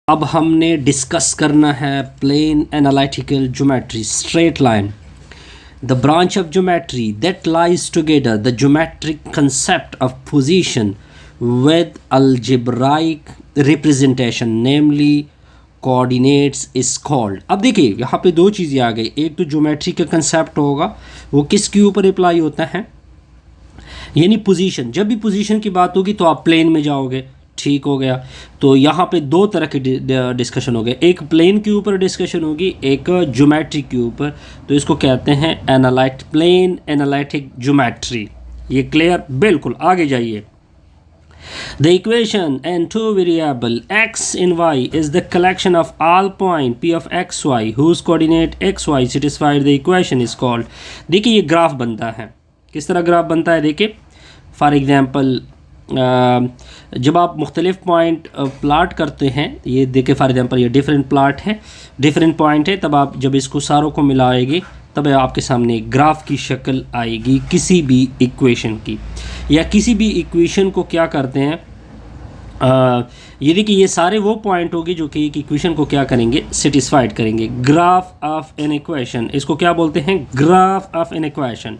अब हमने डिस्कस करना है plane analytical geometry, straight line, the branch of geometry that lies together the geometric concept of position with algebraic representation namely coordinates is called. अब देखिए यहाँ पे दो चीज़ें आ गई, एक तो ज्योमेट्री का कंसेप्ट होगा वो किसके ऊपर अप्लाई होता है, यानी पोजीशन। जब भी पोजीशन की बात होगी तो आप प्लेन में जाओगे, ठीक हो गया। तो यहाँ पे दो तरह की डिस्कशन हो गए, एक प्लेन के ऊपर डिस्कशन होगी, एक ज्योमेट्री के ऊपर। तो इसको कहते हैं प्लेन एनालिटिक ज्योमेट्री। ये क्लियर? बिल्कुल। आगे जाइए। The equation and two variable x and y is the collection of all point p of xy whose coordinate xy satisfied the equation is called। देखिए ये ग्राफ बनता है, किस तरह ग्राफ बनता है देखिए। फॉर एग्जांपल जब आप मुख्तलिफ पॉइंट प्लाट करते हैं, ये देखिए फॉर एग्जांपल ये डिफरेंट प्लाट है, डिफरेंट पॉइंट है, तब आप जब इसको सारों को मिलाएंगे तब आपके सामने ग्राफ की शक्ल आएगी किसी भी इक्वेशन की। या किसी भी इक्वेशन को क्या करते हैं, ये देखिए ये सारे वो पॉइंट होंगे जो कि एक इक्वेशन को क्या करेंगे, सेटिस्फाइड करेंगे। ग्राफ ऑफ एन इक्वेशन, इसको क्या बोलते हैं, ग्राफ ऑफ एन इक्वेशन।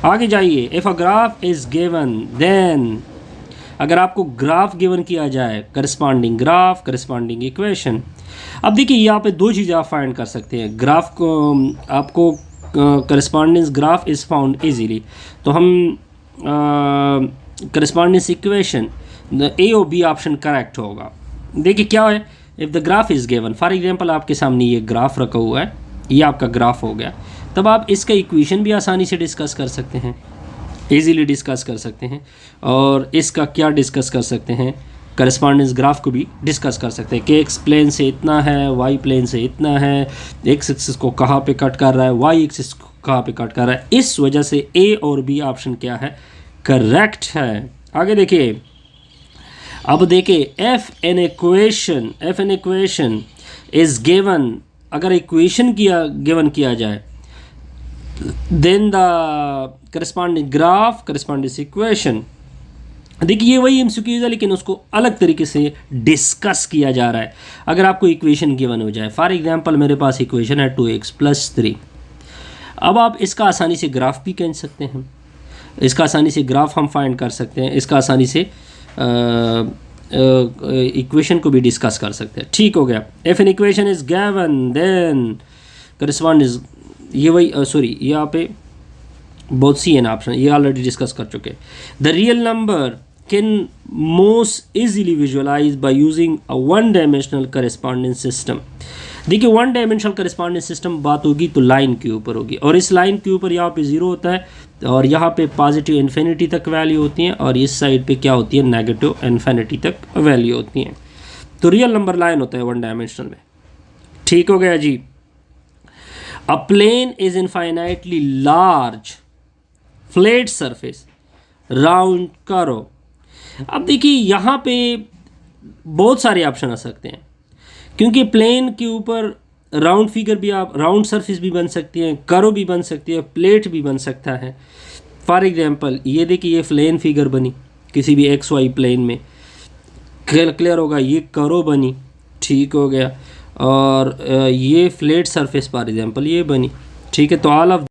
आगे जाइए। If a graph is given then, अगर आपको ग्राफ गिवन किया जाए, करस्पॉन्डिंग ग्राफ, करस्पॉन्डिंग इक्वेशन। अब देखिए यहाँ पे दो चीज़ें आप फाइंड कर सकते हैं। ग्राफ को आपको correspondence graph is found easily, तो हम करस्पॉन्डेंस इक्वेशन ए और बी ऑप्शन करेक्ट होगा। देखिए क्या है, if the graph is given, for example आपके सामने ये ग्राफ रखा हुआ है, ये आपका ग्राफ हो गया, तब आप इसका इक्वेशन भी आसानी से डिस्कस कर सकते हैं, इजीली डिस्कस कर सकते हैं। और इसका क्या डिस्कस कर सकते हैं, करस्पॉन्डेंस ग्राफ को भी डिस्कस कर सकते हैं कि एक्स प्लेन से इतना है, वाई प्लेन से इतना है, एक्स एक्सिस को कहाँ पे कट कर रहा है, वाई एक्सिस को कहाँ पे कट कर रहा है। इस वजह से ए और बी ऑप्शन क्या है, करेक्ट है। आगे देखिए। अब देखिए if an equation is given, अगर इक्वेशन गिवन किया जाए, then the corresponding graph, corresponding equation. देखिए ये वही एमसीक्यूज है लेकिन उसको अलग तरीके से डिस्कस किया जा रहा है। अगर आपको इक्वेशन गिवन हो जाए, फॉर एग्जांपल मेरे पास इक्वेशन है 2x + 3, अब आप इसका आसानी से ग्राफ भी कह सकते हैं, इसका आसानी से ग्राफ हम फाइंड कर सकते हैं, इसका आसानी से इक्वेशन को भी डिस्कस कर सकते हैं, ठीक हो गया। If an equation is given then corresponding, ये वही सॉरी यहाँ पे बहुत सी एन ऑप्शन, ये ऑलरेडी डिस्कस कर चुके। The real number can most easily visualize by using a one dimensional correspondence system. देखिए वन डायमेंशनल करस्पॉन्डेंस सिस्टम बात होगी तो लाइन के ऊपर होगी, और इस लाइन के ऊपर यहाँ पे ज़ीरो होता है और यहाँ पे पॉजिटिव इन्फिनिटी तक वैल्यू होती हैं, और इस साइड पे क्या होती है, नेगेटिव इन्फिनिटी तक वैल्यू होती हैं। तो रियल नंबर लाइन होता है वन डायमेंशनल में, ठीक हो गया जी। A plane is infinitely large flat surface round करो। अब देखिए यहाँ पे बहुत सारे ऑप्शन आ सकते हैं, क्योंकि प्लेन के ऊपर राउंड फिगर भी, आप राउंड सरफेस भी बन सकती है, करो भी बन सकती है, प्लेट भी बन सकता है। फॉर एग्जांपल ये देखिए ये प्लेन फिगर बनी किसी भी एक्स वाई प्लेन में, क्लियर होगा, ये करो बनी, ठीक हो गया। और ये फ्लैट सरफेस फॉर एग्जांपल ये बनी, ठीक है। तो ऑल ऑफ